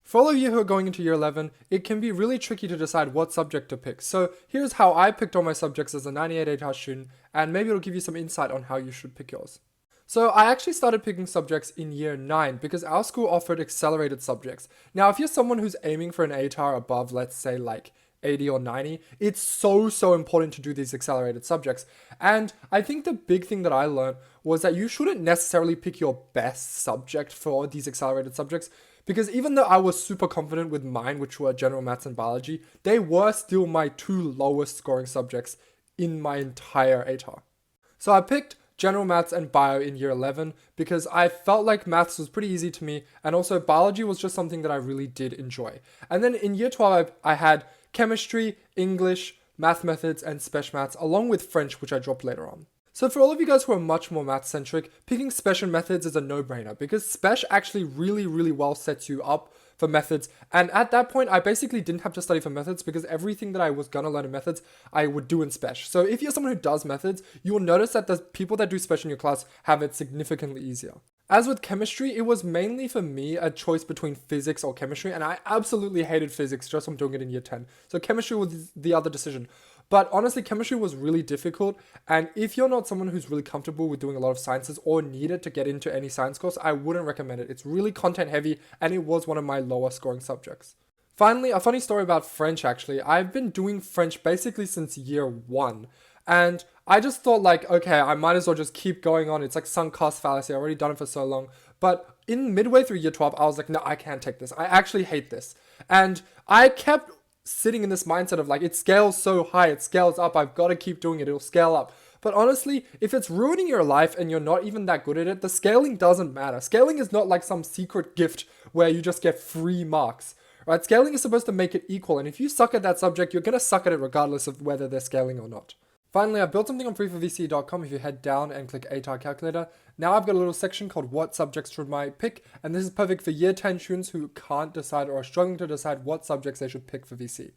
For all of you who are going into year 11, it can be really tricky to decide what subject to pick. So here's how I picked all my subjects as a 98 ATAR student, and maybe it'll give you some insight on how you should pick yours. So I actually started picking subjects in year 9 because our school offered accelerated subjects. Now, if you're someone who's aiming for an ATAR above, let's say like 80 or 90, it's so important to do these accelerated subjects. And I think the big thing that I learned was that you shouldn't necessarily pick your best subject for these accelerated subjects, because even though I was super confident with mine, which were general maths and biology, they were still my two lowest scoring subjects in my entire ATAR. So I picked general maths and bio in year 11 because I felt like maths was pretty easy to me, and also biology was just something that I really did enjoy. And then in year 12, I had chemistry, English, math methods, and special maths, along with French, which I dropped later on. So for all of you guys who are much more math-centric, picking special methods is a no-brainer because spec actually really well sets you up for methods. And at that point, I basically didn't have to study for methods because everything that I was gonna learn in methods, I would do in spec. So if you're someone who does methods, you will notice that the people that do spec in your class have it significantly easier. As with chemistry, it was mainly for me a choice between physics or chemistry, and I absolutely hated physics just from doing it in year 10. So chemistry was the other decision. But honestly, chemistry was really difficult, and if you're not someone who's really comfortable with doing a lot of sciences or need it to get into any science course, I wouldn't recommend it. It's really content heavy, and it was one of my lower scoring subjects. Finally, a funny story about French actually. I've been doing French basically since year 1. And I just thought like, okay, I might as well just keep going on. It's like sunk cost fallacy. I've already done it for so long. But in midway through year 12, I was like, no, I can't take this. I actually hate this. And I kept sitting in this mindset of like, it scales so high, it scales up. I've got to keep doing it. It'll scale up. But honestly, if it's ruining your life and you're not even that good at it, the scaling doesn't matter. Scaling is not like some secret gift where you just get free marks. Right? Scaling is supposed to make it equal. And if you suck at that subject, you're going to suck at it regardless of whether they're scaling or not. Finally, I've built something on freeforvce.com. If you head down and click ATAR calculator, now I've got a little section called what subjects should I pick, and this is perfect for year 10 students who can't decide or are struggling to decide what subjects they should pick for VCE.